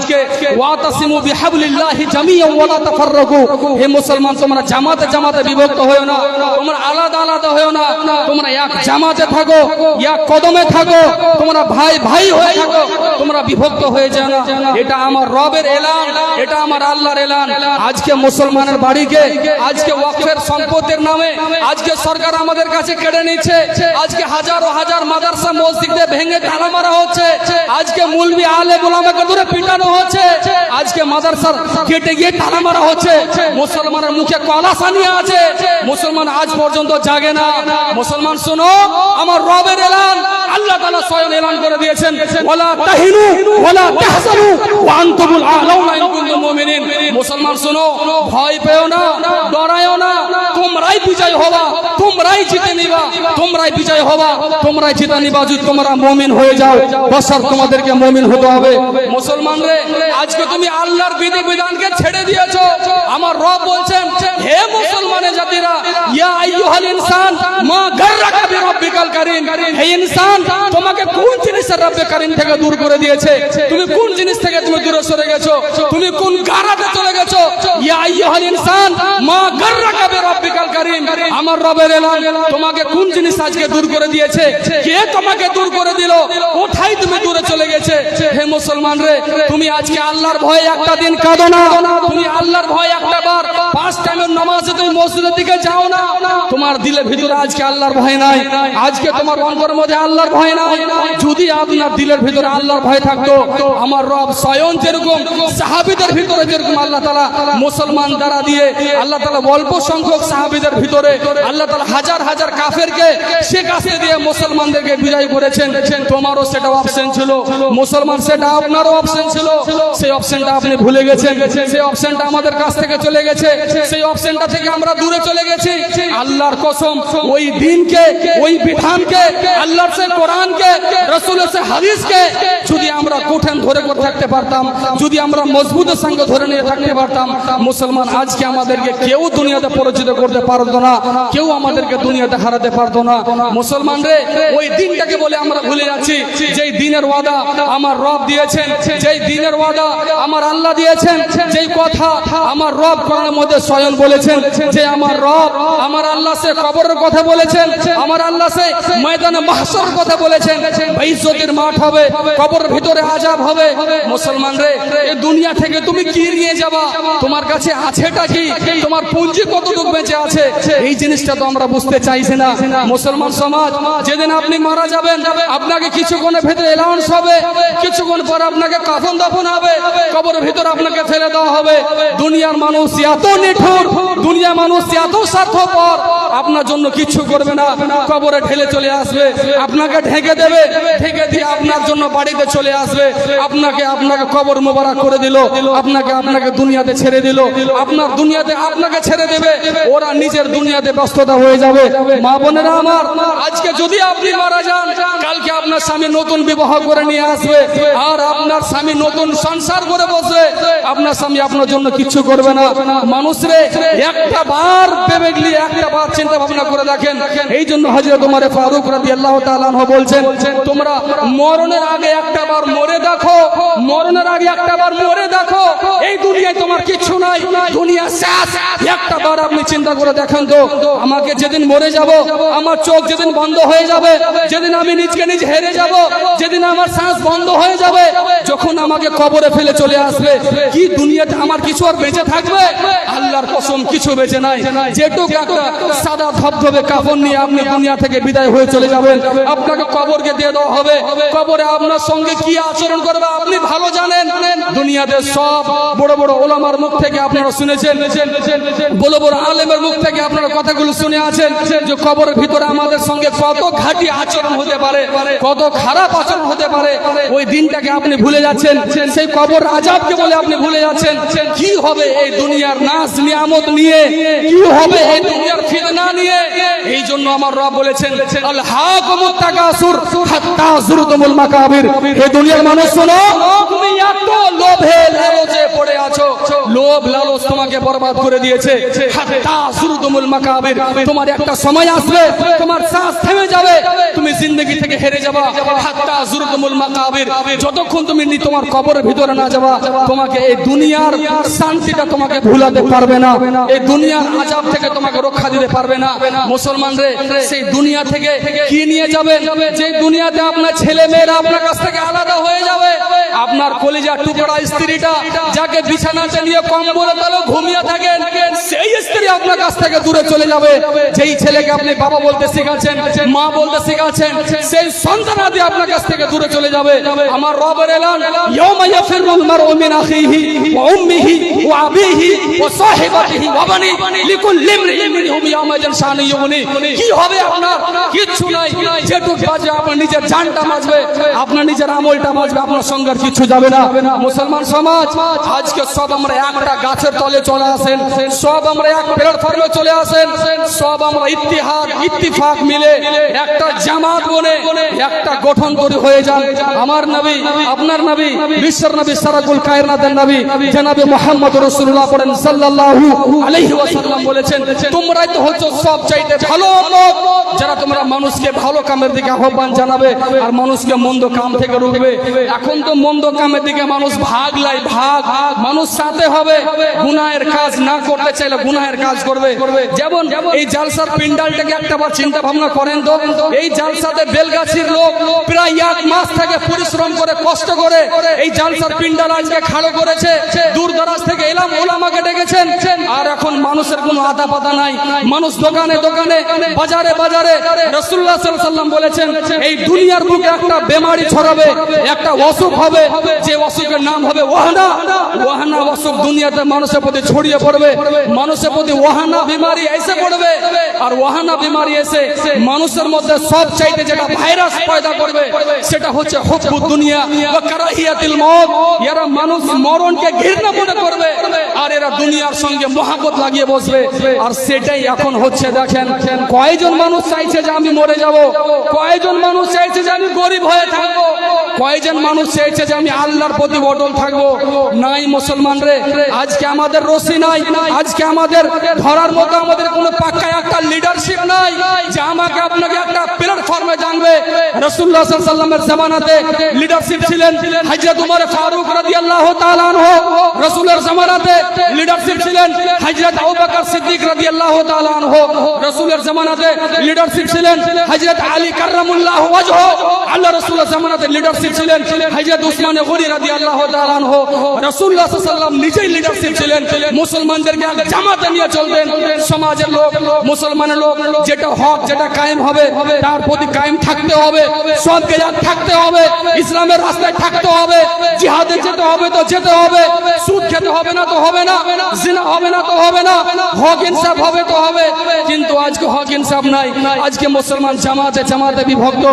আজকে ওয়াতাসিমু বিহাবলিল্লাহি জামিআন ওয়া লা তাফাররাকু। হে মুসলমান, তোমরা জামাতে জামাতে বিভক্ত হয়ো না, তোমরা আলাদা আলাদা হয়ো না, তোমরা এক জামাতে থাকো, এক কদমে থাকো, তোমরা ভাই ভাই হয়ে থাকো, তোমরা বিভক্ত হয়ে যাও না। এটা আমার রবের এলান, এটা আমার আল্লাহর এলান। আজকে মুসলমানের বাড়িকে আজকে ওয়াকফের সম্পদের নামে আজকে সরকার আমাদের কাছে কেড়ে নিচ্ছে। আজকে হাজারো হাজার মাদ্রাসা মসজিদে ভেঙে তালা মারা হচ্ছে। আজকে মুলবি আলেম ওলামাকে ধরে পিটানো হচ্ছে। আজকে মাদ্রাসা কেটে গিয়ে তালা মারা হচ্ছে। মুসলমানের মুখে কলা সানিয়া আছে, মুসলমান আজ পর্যন্ত জাগে না। মুসলমান শোনো, আমার রবের এলান আল্লাহ তাআলা স্বয়ং এলান করে দিয়েছেন, ওয়ালা তাহিনু ওয়ালা তাহজানু ওয়া আনতুমুল আ'লাউনা ইন কুনতুম মুমিনিন। মুসলমান শোনো, ভয় পেও না, ডরায়ও না, তোমরাই বিজয় হবা, তোমরাই জিতে নিবা, তোমরাই বিজয় হবা, তোমরাই জিতে নিবা যদি তোমরা মুমিন হয়ে যাও। বশর তোমাদেরকে মুমিন হতে হবে। মুসলমান রে, আজকে তুমি আল্লাহর বিধি বিধানকে ছেড়ে দিয়েছো। আমার রব বলছেন, হে মুসলমানের জাতিরা, ইয়া আইয়ুহাল ইনসান মা গাররাকা বিরাব্বিকাল কারীম। হে ইনসান, তোমাকে কোন জিনিসের রব্বে কারীম থেকে দূর করে দিয়েছে? তুমি কোন জিনিস থেকে তুমি দূরে সরে গেছো? তুমি কোন গারাতে চলে গেছো? ইয়া আইয়ুহাল ইনসান মা গাররাকা বিরাব্বিকাল কারীম। আমার রবের এলান, তোমাকে কোন জিনিস আজকে দূর করে দিয়েছে? কে তোমাকে দূর করে দিল? কোথায় তুমি দূরে চলে গেছে? হে মুসলমান রে, তুমি আজকে আল্লাহর ভয়ে একটা দিন কাঁদো না, তুমি আল্লাহর ভয়ে একটা বার 5 টাইমের নামাজে তুমি মসজিদের দিকে যাও না। তোমার দিলের ভিতরে আজকে আল্লাহর ভয় নাই, আজকে তোমার অন্তরের মধ্যে আল্লাহর ভয় নাই। যদি আপনার দিলের ভিতরে আল্লাহর ভয় থাকতো, আমার রব স্বয়ং যেরকম সাহাবীদের ভিতরে যেরকম আল্লাহ তাআলা মুসলমান দ্বারা দিয়ে আল্লাহ তাআলা অল্প সংখ্যক সাহাবীদের ভিতরে আল্লাহ তাআলা হাজার হাজার কাফেরকে সে কাছে দিয়ে মুসলমানদেরকে বিজয় করেছেন। তোমারও সেটা অপশন ছিল, মুসলমান সেটা আপনারও অপশন ছিল। সেই অপশনটা আপনি ভুলে গেছেন, সেই অপশনটা আমাদের কাছ থেকে চলে গেছে, সেই অপশনটা থেকে আমরা দূরে চলে গেছি। আল্লাহর কসম, ওই দিনকে, ওই বিধানকে, আল্লাহর সে কোরআনকে, রাসূলের সে হাদিসকে যদি আমরা কঠিন ধরে করে থাকতে পারতাম, যদি আমরা মজবুতের সঙ্গে ধরে নিয়ে থাকতে পারতাম, মুসলমান আজকে আমাদেরকে কেউ দুনিয়াতে পরিচিত করতে পারতো না, কেউ আমাদেরকে দুনিয়াতে হারাতে পারতো না। মুসলমান রে, ওই দিনটাকে বলে আমরা ভুলে যাচ্ছি। যেই দিনের ওয়াদা আমার রব দিয়েছেন, যেই দিনের ওয়াদা আমার আল্লাহ দিয়েছেন, যেই কথা আমার রব কোরআনের মধ্যে স্বয়ং বলেছেন, যে আমার রব আমার আল্লাহ সে কবরের কথা বলেছেন, আমার আল্লাহ সে ময়দানে মাহশরের কথা বলেছেন। বেইজ্জতির মাঠ হবে, কবরের ভিতরে আযাব হবে। মুসলমান রে, এই দুনিয়া থেকে তুমি কি নিয়ে যাবা? তোমার কাছে আছেটা কি? তোমার পুঁজি কতটুকু বেঁচে আছে? এই জিনিসটা তো আমরা বুঝতে চাইছি না। মুসলমান সমাজ, যেদিন আপনি মারা যাবেন, আপনাকে কিছুক্ষণের ভিতরে এলাউন্স হবে, কিছুক্ষণ পর আপনাকে কাফন দাফন হবে, কবরের ভিতরে আপনাকে ফেলে দেওয়া হবে। দুনিয়ার মানুষ এত নিঠুর, দুনিয়ার মানুষ এত স্বার্থপর, আপনার জন্য কিছু করবে না, কবরে ঢেলে চলে আসবে, আপনাকে ঢেকে দেবে, ঢেকে দিয়ে আপনার জন্য বাড়িতে চলে আসবে, আপনাকে কবর মোবারক করে দিল, আপনাকে দুনিয়াতে ছেড়ে দিল, আপনার দুনিয়াতে আপনাকে ছেড়ে দেবে, ওরা নিজের দুনিয়াতে ব্যস্ততা হয়ে যাবে। মা বোনেরা আমার, আজকে যদি আপনি মারা যান, কালকে আপনার স্বামী নতুন বিবাহ করে নিয়ে আসবে, আর আপনার স্বামী নতুন সংসার করে বসে, আপনার স্বামী আপনার জন্য কিছু করবে না। মানুষরে একটা বার ভেবে গেলে, একটা বার চিন্তা ভাবনা করে দেখেন। এই জন্য হযরত ওমর ফারুক রাদিয়াল্লাহু তাআলা আনহু বলছেন, তোমরা মরণের আগে একটা বার মরে দেখো, মরণের আগে একটা বার মরে দেখো। এই দুনিয়ায় তোমার কিছু নাই, দুনিয়া শেষ। একটা বার আপনি চিন্তা করে দেখেন তো, আমাকে যেদিন মরে যাব, আমার চোখ যেদিন বন্ধ হয়ে যাবে, যেদিন আমি নিজকে নিজ হেরে যাব, যেদিন আমার শ্বাস বন্ধ হয়ে যাবে, যখন আমাকে কবরে ফেলে চলে আসবে, কি দুনিয়াতে আমার কিছু আর বেঁচে থাকবে? আল্লাহর কসম, কিছু বেঁচে নাই। যেটুকু একটা সাদা ধবধবে কাফন নিয়ে আপনি দুনিয়া থেকে বিদায় হয়ে চলে যাবেন, আপনাকে কবরকে দিয়ে দেওয়া হবে। কবরে আপনার সঙ্গে কি আচরণ করবে আপনি ভালো জানেন। দুনিয়াতে সব বড় বড় ওলামার মুখ থেকে আপনারা শুনেছেন, বড় বড় আলেমের মুখ থেকে আপনারা কথাগুলো শুনে আছেন, যে কবরের ভিতরে আমাদের সঙ্গে কত ঘাটি আচরণ হতে পারে, কত খারাপ আচরণ হতে পারে। ওই দিনটাকে আপনি ভুলে যাচ্ছেন, সেই কবর আযাবকে বলে আপনি ভুলে যাচ্ছেন। কি হবে এই দুনিয়ার নাজ নিয়ামত নিয়ে, কি হবে এই দুনিয়ার ফিতনা নিয়ে? এই জন্য আমার রব বলেছেন, আল হাকুমুত তাকাসুর হাত্তা যুরতুমুল মাকাবির। এই দুনিয়ার মানুষ শোনো, তুমি এত লোভে লালচে পড়ে আছো, লোভ লোভ লালচ তোমাকে বরবাদ করে দিয়েছে। হাত্তা যুরতুমুল মাকাবির, তোমার একটা সময় আসবে তোমার শ্বাস থেমে যাবে, তুমি জিন্দেগি থেকে হেরে যাবা। হাত্তা যুরতুমুল মাকাবির, যতক্ষণ তুমি তোমার কবরের ভিতরে না যাবা, তোমাকে এই দুনিয়ার শান্তিটা তোমাকে ভুলাতে পারবে না, এই দুনিয়ার আযাব থেকে তোমাকে রক্ষা দিতে পারবে না। মুসলমান রে, সেই দুনিয়া থেকে কি নিয়ে যাবেন? যে দুনিয়াতে আপনার ছেলে মেয়েরা আপনার কাছ থেকে আলাদা হয়ে যাবে, আপনার কলিজার টুকরা স্ত্রীটা যাকে বিছানাতে নিয়ে কম্বলের তলে ঘুমিয়ে থাকেন, সেই স্ত্রী আপনার কাছ থেকে দূরে চলে যাবে। যেই ছেলেকে আপনি বাবা বলতে শিখাচ্ছেন, মা বলতে শিখাচ্ছেন, সেই সন্তানাদি আপনার কাছ থেকে দূরে চলে যাবে। আমার রবের এলান, ইয়াউমা ইয়াফিরুল মারউ মিন আখিহি ওয়া উম্মিহি ওয়া আবিহি ওয়া সাহিবাতিহি ওয়া বানি লিকুল্লি ইমরিইন মিনহুম ইয়াউমাইযান শানু ইউগনি। কি হবে আপনার? কিচ্ছু নাই। যেটুক বাজে আপনার নিজের জানটা বাঁচবে, আপনার নিজের আমলটা বাঁচবে, আপনার সঙ্গে আর কিছু যাবে না। মুসলমান সমাজ, আজকে সব আমরা একটা গাছের তলে চলে আসেন, সব আমরা এক প্ল্যাটফর্মে চলে আসেন, সব আমরা ইত্তিহাদ ইত্তিফাক মিলে একটা জামাত বনে একটা গঠন তৈরি হয়ে যান। আমার নবী, আপনার নবী, বিশ্বের নবী, সারাকুল কায়নাতের নবী জনাবে মুহাম্মদ রাসূলুল্লাহ পড়েন সাল্লাল্লাহু আলাইহি ওয়াসাল্লাম বলেছেন, তোমরাই তো হচ্ছ সবচাইতে ভালো লোক যারা তোমরা মানুষকে ভালো কামের দিকে আহ্বান জানাবে আর মানুষকে মন্দ কাম থেকে রুখবে। এখন তো মন্দ কামের দিকে মানুষ ভাগ লাই, ভাগ মানুষ সাথে হবে, গুনাহের কাজ না করতে চাইলে গুনাহের কাজ করবে। যেমন এই জালসার পিন্ডালটাকে একটাবার চিন্তা ভাবনা করেন তো, এই জালসাতে বেলগাছির লোক প্রায় 1 মাস থেকে পরিশ্রম করে কষ্ট করে এই জালসার পিন্ডাল আজকে খাড়ো করেছে, দূর দরাজ থেকে এলাম ওলামাকে ডেকেছেন, আর এখন মানুষের কোনো আদা পাতা নাই, মানুষ দোকানে দোকানে বাজারে বাজারে। রাসূলুল্লাহ সাল্লাল্লাহু আলাইহি ওয়াসাল্লাম বলেছেন, এই দুনিয়ার বুকে একটা বেমারি ছড়াবে, একটা অসুখ হবে, যে অসুখের নাম হবে ওয়াহানা। ওয়াহানা অসুখ দুনিয়াতে মানুষের প্রতি ছড়িয়ে পড়বে, মানুষের প্রতি ওয়াহানা বিমারি এসে পড়বে। আর ওয়াহানা বিমারি এসে মানুষের মধ্যে সব চাইতে যেটা ভাইরাস পয়দা করবে সেটা হচ্ছে হুব্বুদ দুনিয়া ওয়া কারাহিয়াতুল মউত। এরা মানুষ মরণকে ঘৃণা মনে করবে আর এরা দুনিয়ার সঙ্গে মহব্বত লাগিয়ে বসবে। আর সেটাই এখন হচ্ছে। দেখেন, কয়জন মানুষ চাইছে যে আমি মরে যাব, কয়জন মানুষ চাইছে যে আমি গরিব হয়ে থাকবো, কয়জন মানুষ চাইছে যে আমি আল্লাহর প্রতি অটল থাকবো। নাই মুসলমান রে, আজকে আমাদের রশি নাই, আজকে আমাদের ধরার মতো আমাদের কোনো পাক্কা একটা লিডারশিপ নাই যে আমাকে আপনাকে একটা প্ল্যাটফর্মে জানবে। রাসূলুল্লাহ সাল্লাল্লাহু আলাইহি ওয়াসাল্লামের জামানাতে লিডারশিপ ছিলেন হযরত ওমর ফারুক রাদিয়াল্লাহু তাআলা আনহু, রাসূলের জামানাতে লিডারশিপ ছিলেন হযরত আবু বকর সিদ্দিক রাদিয়াল্লাহু তাআলা আনহু, রাসূলের জামানাতে লিডারশিপ ছিলেন হযরত আলী কাররামাল্লাহু ওয়াজহু, আল্লাহ রাসূলের জামানাতে লিডারশিপ ছিলেন হযরত উসমান গনি রাদিয়াল্লাহু তাআলা আনহু। রাসূলুল্লাহ সাল্লাল্লাহু আলাইহি ওয়াসাল্লাম নিজেই লিডারশিপ ছিলেন, মুসলমানদেরকে এক জামাতে নিয়ে চলতেন। সমাজের লোক, মুসলমানের লোক, যেটা হক যেটা কায়েম হবে তার প্রতি কায়েম থাকতে হবে, সবকে এক থাকতে হবে, ইসলামের রাস্তায় থাকতে হবে, জিহাদে যেতে হবে তো যেতে হবে, সুদ খেতে হবে না তো হবে না, জিনা হবে না তো হবে না, হক ইনসাফ হবে তো হবে। কিন্তু আজকে হক ইনসাফ নাই, আজকে মুসলমান জামাতে জামাতে বিভক্ত।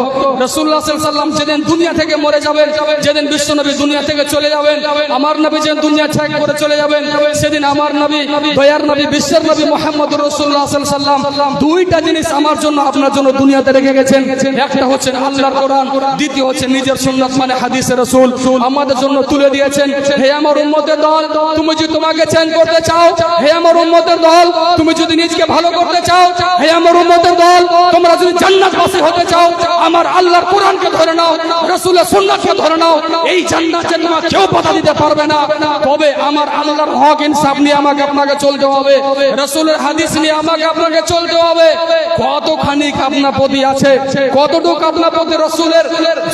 রাসূলুল্লাহ সাল্লাল্লাহু আলাইহি ওয়াসাল্লাম যেদিন দুনিয়া থেকে মরে যাবেন, যেদিন বিশ্বনবী দুনিয়া থেকে চলে যাবেন, আমার নবী যেদিন দুনিয়া ত্যাগ করে চলে যাবেন, সেদিন আমার নবী, দয়ার নবী, বিশ্বের নবী মুহাম্মদুর রাসূলুল্লাহ সাল্লাল্লাহু আলাইহি ওয়াসাল্লাম দুইটা জিনিস আমার জন্য আপনার জন্য দুনিয়াতে রেখে গেছেন। একটা হচ্ছে আল্লাহর কোরআন, দ্বিতীয় হচ্ছে নিজের সুন্নাত মানে হাদিসে রাসূল আমাদের জন্য তুলে দিয়েছেন। হে আমার উম্মতের দল, তুমি যদি তোমাকে চেঞ্জ করতে চাও, হে আমার উম্মতের দল, তুমি যদি নিজকে ভালো করতে চাও, হে আমার উম্মতের দল, তোমরা যদি জান্নাতবাসী হতে চাও, আমার আল্লাহর কোরআনকে ধরে নাও, রাসূলের সুন্নাতকে ধরে নাও। এই জান্নাতে তোমাকে কেউ বাধা দিতে পারবে না। তবে আমার আল্লাহর হক ইনসাফ নিয়ে আমাকে আপনাকে চলতে হবে, রাসূলের হাদিস নিয়ে আমাকে আপনাকে চলতে হবে। কতখানি আপনার প্রতি আছে, কতটুকু আপনার প্রতি রাসূলের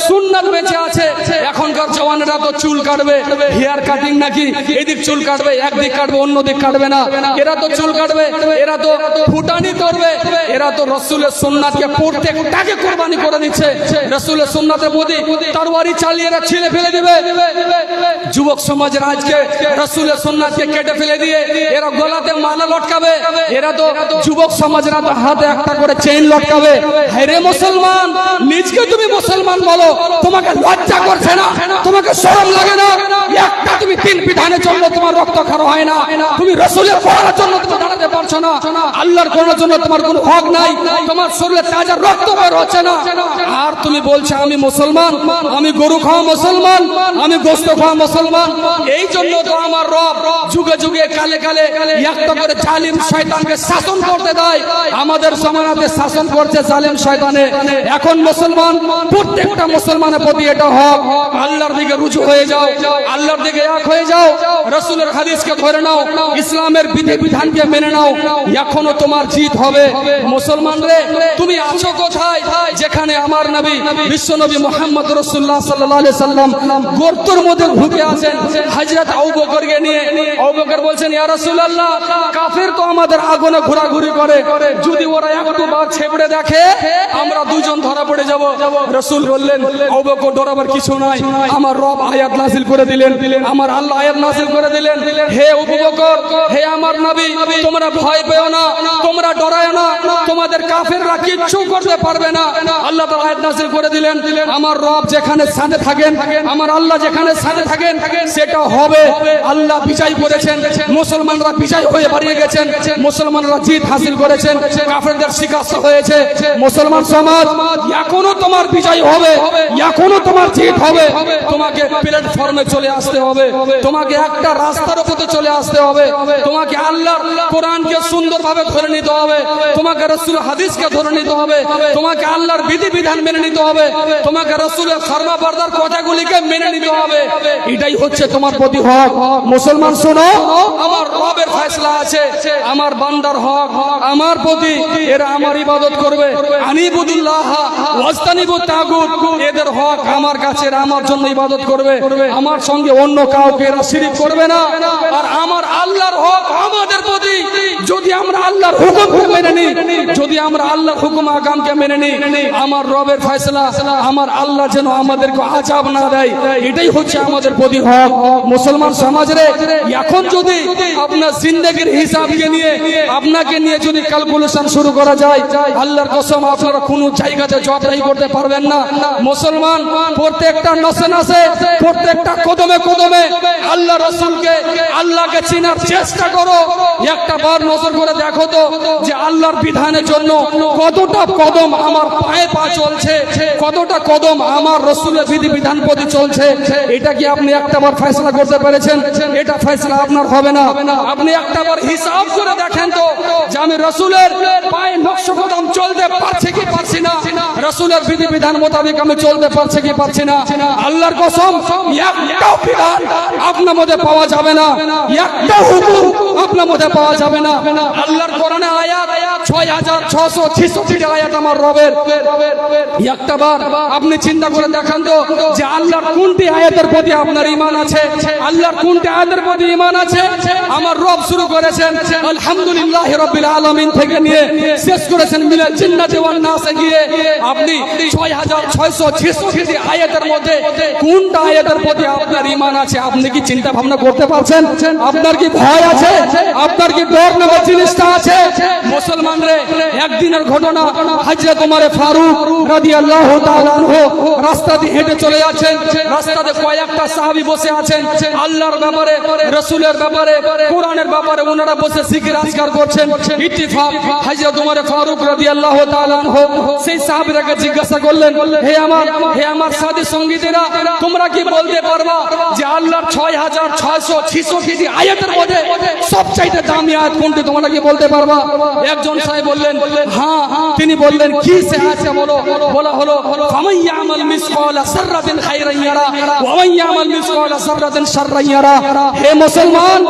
সুন্নাত বেঁচে আছে। এখনকার জওয়ানেরা তো চুল কাটবে, হেয়ার কাটিং নাকি, এদিক চুল কাটবে, একদিক কাটবে, অন্য দিক কাটবে না। এরা তো চুল কাটবে, এরা তো ফুটানি করবে, এরা তো রাসূলের সুন্নাতকে প্রত্যেকটাকে কুরবানি করে দিচ্ছে। রাসূলের সুন্নাতের প্রতি তরবারি চালিয়ে এরা ছিঁড়ে ফেলে দিবে। যুবক সমাজের আজকে রাসূলের সুন্নাতকে কেটে ফেলে দিয়ে এরা গলাতে মালা লটকাবে, এরা তো যুবক সমাজের হাতে একটা করে চেইন লটকাবে। হে মুসলমান, নিজকে তুমি মুসলমান বলো, তোমাকে লজ্জা করছে না? তোমাকে শরম লাগে না? একটা তুমি তিন বিধানের জন্য তোমার রক্ত খাওয়া হয় না, তুমি রাসূলের কোরআনের জন্য তুমি দাঁড়াতে পারছো না, আল্লাহর কোরআনের জন্য তোমার কোনো হক নাই, তোমার শরীরে তাজা রক্ত বের হচ্ছে না, আর তুমি বলছো আমি মুসলমান, আমি গরু খাওয়া মুসলমান, আমি গোশত খাওয়া মুসলমান। এই জন্য তো আমার রব যুগে যুগে কালে কালে একটা করে জালিম শয়তানকে শাসন করতে দেয়। আমাদের সমাজে শাসন করছে জালিম শয়তানে। এখন মুসলমান, প্রত্যেকটা মুসলমানের প্রতি এটা হক, আল্লাহর দিকে রুজু হয়ে যাও, আল্লাহর দিকে এক হয়ে যাও, রাসূলের হাদিসকে ধরে নাও, ইসলামের বিধি বিধানকে মেনে নাও, এখনো তোমার জিত হবে। মুসলমান রে, তুমি আছো কোথায় যেখানে আমার নবী বিশ্ব নবী মুহাম্মদ রাসূলুল্লাহ সাল্লাল্লাহু আলাইহি সাল্লাম গর্তের মধ্যে ঢুকে আছেন হযরত আবু বকরকে নিয়ে। আবু বকর বলছেন, ইয়া রাসূলুল্লাহ, কাফের তো আমাদের আগুনে ঘোরাঘুরি করে, যদি ওরা একটু বার ছেপড়ে দেখে আমরা দুজন ধরা পড়ে যাব। রাসূল বললেন, আবু বকর ডরাবার কিছু নাই, আমার রব আয়াত নাযিল করে দিলেন, আমার আল্লাহ আয়াত নাযিল করে দিলেন, হে আবু বকর, হে আমার নবী, তোমরা ভয় পেও না, তোমরা ডরায়ো না, তোমাদের কাফেররা কিচ্ছু করতে পারবে না। আল্লাহ তাআলা আয়াত নাযিল করে দিলেন, আমার রব যেখানে সাথে থাকেন, আমার আল্লাহ যেখানে সাথে থাকেন সেটা হবে। আল্লাহ বিজয় করেছেন, মুসলমানরা বিজয় হয়ে বাড়িয়ে গেছেন, মুসলমানরা জিত হাসিল করেছেন, কাফেরদের শিকস্ত হয়েছে। মুসলমান সমাজ, এখনো তোমার বিজয় হবে, এখনো তোমার জিত হবে। তোমাকে প্ল্যাটফর্মে চলে আসতে হবে, তোমাকে একটা রাস্তার উপরে চলে আসতে হবে, তোমাকে আল্লাহর কোরআনকে সুন্দরভাবে ধরে নিতে হবে, তোমাকে রাসূল হাদিসকে ধরে নিতে হবে, তোমাকে আল্লাহর বিধি বিধান মেনে নিতে হবে, তোমাকে রাসূলের ফরমাবরদার কথাগুলিকে মেনে নিতে হবে। এটাই হচ্ছে তোমার প্রতি হক। মুসলমান শোনো, আমার রবের ফয়সালা আছে, আমার বান্দার হক আমার প্রতি, এরা আমার ইবাদত করবে, আনিবুদুল্লাহ ওয়াজতানিবুত তাগুত, এদের হক আমার কাছে, এরা আমার জন্য ইবাদত করবে, আমার সঙ্গে অন্য কাউকে এরা শিরিক করবে না। আর আমার আল্লাহর হক আমাদের প্রতি, যদি আমরা আল্লাহর হুকুমকে মেনে নিই, যদি আমরা আল্লাহর হুকুম আগামকে মেনে নিই, আমার রবের ফয়সালা, আমার আল্লাহ যেন আমাদেরকে আযাব না দেয়, এটাই হচ্ছে আমাদের প্রতি হক। মুসলমান সমাজে এখন যদি আপনার জিন্দেগির হিসাবকে নিয়ে, আপনাকে নিয়ে যদি ক্যালকুলেশন শুরু করা যায়, আল্লাহর কসম আপনারা কোনো জায়গাতে জবাই করতে পারবেন না। মুসলমান, প্রত্যেকটা নসে নসে, প্রত্যেকটা কদমে কদমে আল্লাহ রাসূলকে, আল্লাহকে চিনার চেষ্টা করো। একটা বার নজর করে দেখো তো যে আল্লাহর বিধানের জন্য কতটা কদম আমার পায়ে পা চলছে, কতটা কদম আমার রাসূলের বিধি বিধান প্রতি চলছে। এটা কি আপনি একটাবার ফয়সালা করতে পেরেছেন? এটা ফয়সালা আপনার হবে না। আপনি একটাবার হিসাব করে দেখেন তো যে আমি রাসূলের পায়ে নকশ কদম চলতে পারছি কি পারছি না, রাসূলের বিধি বিধান মোতাবেক আমি চলতে পারছি কি পারছি না। আল্লাহর কসম, একটাও বিধান আপনার মধ্যে পাওয়া যাবে না, একটা হুকুম আপনার মধ্যে পাওয়া যাবে না। আল্লাহর কোরআনে আয়াত 6666 আয়াত আমার রবের। একটাবার আপনি চিন্তা করে দেখেন তো যে আল্লাহর কোনটি আয়াতের প্রতি আপনার ঈমান আছে, আল্লাহর কোনটি আয়াতের প্রতি ঈমান আছে। আমার রব শুরু করেছেন আলহামদুলিল্লাহি রাব্বিল আলামিন থেকে নিয়ে শেষ করেছেন মিনাল জিন্নাতি ওয়ান নাসে গিয়ে। আপনি 6666 আয়াতের মধ্যে কোনটা আয়াতের প্রতি আপনার ঈমান আছে আপনি কি চিন্তা ভাবনা করতে পারছেন? আপনার কি ভয় আছে? আপনার কি ডর নামের জিনিসটা আছে? মুসলমান রে, একদিনের ঘটনা, হযরত ওমর ফারুক রাদিয়াল্লাহু তাআলা আনহু রাস্তা দিয়ে হেঁটে চলে যাচ্ছেন, রাস্তাতে কয়েকটা সাহাবী বসে আছেন, আল্লাহর ব্যাপারে, রাসূলের ব্যাপারে, কোরআনের ব্যাপারে ওনারা বসে জিকির আজকার করছেন। ইত্তিফাক হযরত ওমর ফারুক রাদিয়াল্লাহু তাআলা আনহু সেই সাহাবীরাকে জিজ্ঞাসা করলেন, হে আমার সাথী সঙ্গীতেরা, তোমরা কি বলতে পারবা যে আল্লাহর 6666 আয়াতের মধ্যে সবচাইতে দামি আয়াত কোনটি? তোমরা কি বলতে পারবা? একজন সাহেব বললেন হ্যাঁ। তিনি বললেন কি সে আছে বলো? বলা হলো ফামান ইয়ামাল মিসকালা যাররাতিন খায়রান ইয়ারা ওয়া মান ইয়ামাল মিসকালা যাররাতিন শাররান ইয়ারা। হে মুসলমান,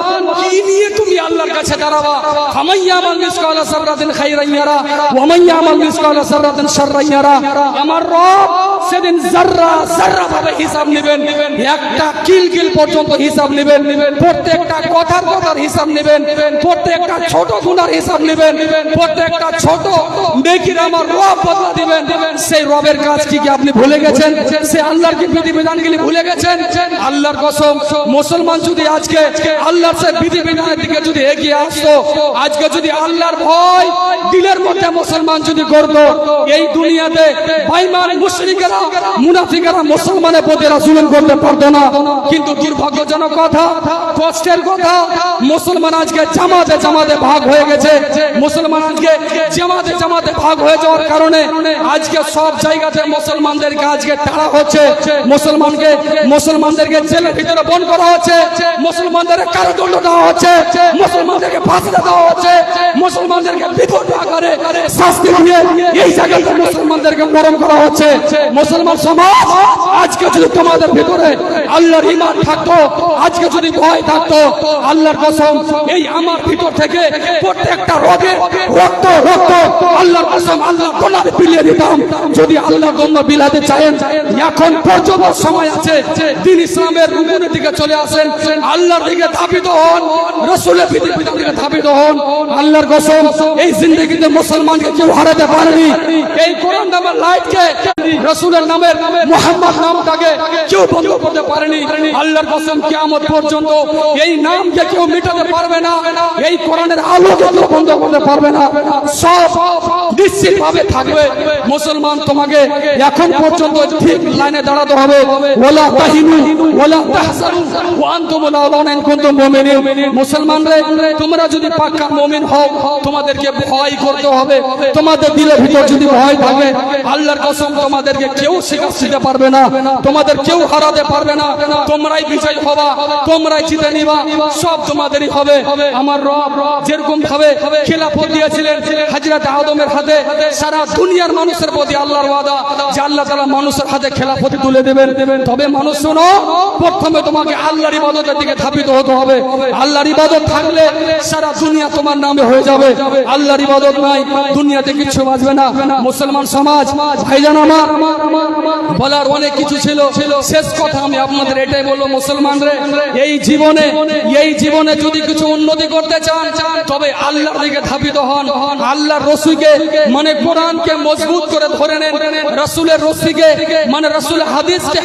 কি নিয়ে তুমি আল্লাহর কাছে দাঁড়াবা? ফামান ইয়ামাল মিসকালা যাররাতিন খায়রান ইয়ারা ওয়া মান ইয়ামাল মিসকালা যাররাতিন শাররান ইয়ারা। আমার রব সেদিন যাররা যাররা ভাবে হিসাব নেবেন, একটা কিল পর্যন্ত হিসাব নেবেন, প্রত্যেকটা কথার হিসাব নেবেন, প্রত্যেকটা ছোট গুনার হিসাব নেবেন, প্রত্যেকটা ছোট নেকির আমার রব বদলা দিবেন। সেই রবের কাজ কি আপনি ভুলে গেছেন? সে আল্লাহর কি বিধি বিধানগুলি ভুলে গেছেন? আল্লাহর কসম, মুসলমান যদি আজকে আল্লাহর সেই বিধি বিধানের দিকে যদি এগিয়ে আসতো, আজকে যদি আল্লাহর ভয় দিলের মধ্যে মুসলমান যদি করত, এই দুনিয়াতে বেঈমান মুশরিকরা মুনাফিকেরা মুসলমানের প্রতি জুলুম করতে পারতো না। কিন্তু দুর্ভাগ্যজনক কথা, কষ্টের কথা, মুসলমান আজকে জামাতে জামাতে ভাগ হয়ে গেছে। মুসলমান আজকে জামাতে জামাতে ভাগ হয়ে যাওয়ার কারণে আজকে সব জায়গাতে মুসলমানদেরকে আজকে তাড়া হচ্ছে, মুসলমানদেরকে জেলের ভিতরে বন্ধ করা হচ্ছে, মুসলমানদেরকে কারাদণ্ড দেওয়া হচ্ছে, মুসলমানদেরকে ফাঁসি দেওয়া হচ্ছে, মুসলমানদেরকে বিপদ আকারে শাস্তি দিয়ে এই জায়গাতে মুসলমানদেরকে মরণ করা হচ্ছে। মুসলমান সমাজ আজকে যদি তোমাদের ভিতরে আল্লাহর ঈমান থাকতো, আজকে যদি ভয় থাকতো, আল্লাহর কসম এই আমার ভিতর থেকে প্রত্যেকটা রোগে রক্ত রক্ত আল্লাহর কসম আল্লাহ গোলাপ বিলিয়ে দিতাম। যদি আল্লাহর জন্য বিলাতে চান, এখন পর্যন্ত সময় আছে। দিন ইসলামের রুকুনের দিকে চলে আসেন, আল্লাহর দিকে ধাবিত হন, রাসূলের দিকে ধাবিত হন। আল্লাহর কসম এই জিন্দেগিতে মুসলমানকে কেউ হারাতে পারেনি। এই কোরআন নামের লাইটকে, রাসূলের নামের মুহাম্মদ নামটাকে কেউ বন্ধ করতে পারেনি। আল্লাহর কসম কিয়ামত পর্যন্ত এই নামকে কেউ মেটাতে পারবে না, এই কোরআনের আলোকে কেউ বন্ধ করতে পারবে না। সব নিশ্চিত ভাবে থাকবে। মুসলমান তোমাকে এখন পর্যন্ত ঠিক লাইনে দাঁড়াতে হবে। ওয়ালা তাহিনু ওয়ালা তাহসানু ওয়া আনতুমুল আ'লাউনা ইন কুনতুম মুমিনিন। মুসলমানরা তোমরা যদি পাক্কা মুমিন হও, তোমাদেরকে ভয় করতে হবে। তোমাদের দিলের ভিতর যদি ভয় থাকে, আল্লাহর কসম তোমাদেরকে কেউ শিকার দিতে পারবে না, তোমাদের কেউ হারাতে পারবে না। তোমরাই বিজয় হবা, তোমরাই জিতে নিবা, সব তোমাদেরই হবে। আমার রব যেরকম ভাবে খেলাফত দিয়েছিলেন হযরত আদমের হাতে, সারা দুনিয়ার মানুষের প্রতি আল্লাহর ওয়াদা যে আল্লাহ তাআলা মানুষের হাতে খেলাফত তুলে দেবেন। তবে মানুষ শোনো, প্রথমে তোমাকে আল্লাহর ইবাদতের দিকে ধাবিত হতে হবে। আল্লাহর ইবাদত থাকলে সারা দুনিয়া তোমার নামে হয়ে যাবে। আল্লাহর ইবাদত নাই, দুনিয়াতে কিছু বাঁচবে না। মুসলমান সমাজ ভাইজান আমার, বলার অনেক কিছু ছিল, শেষ কথা আমি আপনাদের এটাই বলবো, মুসলমানরা এই জীবনে যদি কিছু উন্নতি করতে চান, তবে আল্লাহর দিকে ধাবিত হন। আল্লাহর রসুলকে মানে কোরআনকে মজবুত করে ধরে নেন, রাসূলের রসিকে মানে রাসূলের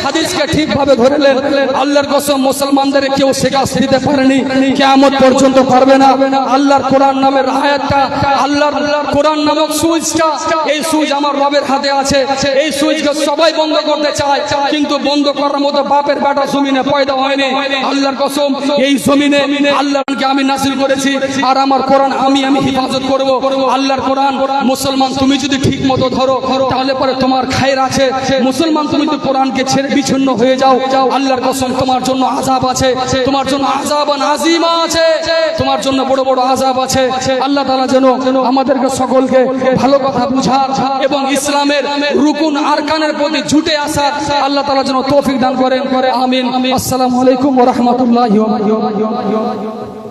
হাদিসকে ঠিকভাবে ধরে নেন। আল্লাহর কসম মুসলমানদের কেউ শিকার দিতে পারেনি, কিয়ামত পর্যন্ত পারবে না। আল্লাহর কোরআন নামের আয়াতটা, আল্লাহর কোরআন নামক সুইচটা, এই সুইচ আমার রবের হাতে আছে। এই সুইচকে সবাই বন্ধ করতে চায়, কিন্তু বন্ধ করার মতো বাপের বেটা জমিনে পয়দা হয়নি। আল্লাহর কসম এই জমিনে আল্লাহকে আমি নাযিল করেছি, আর আমার কোরআন আমি হিফাজত করব। আল্লাহর কোরআন মুসলমান তুমি যদি ঠিক মতো ধরো, তাহলে পরে তোমার খায়ের আছে। মুসলমান তুমি তো কোরআনকে ছেড়ে বিচ্ছিন্ন হয়ে যাও, আল্লাহর কসম তোমার জন্য আযাব আছে, তোমার জন্য আযাবান আযীমা আছে, তোমার জন্য বড় বড় আযাব আছে। আল্লাহ তাআলা যেন আমাদেরকে সকলকে ভালো কথা বুঝার এবং ইসলামের রুকুন আরকানের প্রতি ছুটে আসার আল্লাহ তাআলা যেন তৌফিক দান করেন। আমিন। আসসালামু আলাইকুম ওয়া রাহমাতুল্লাহি ওয়া বারাকাতুহু।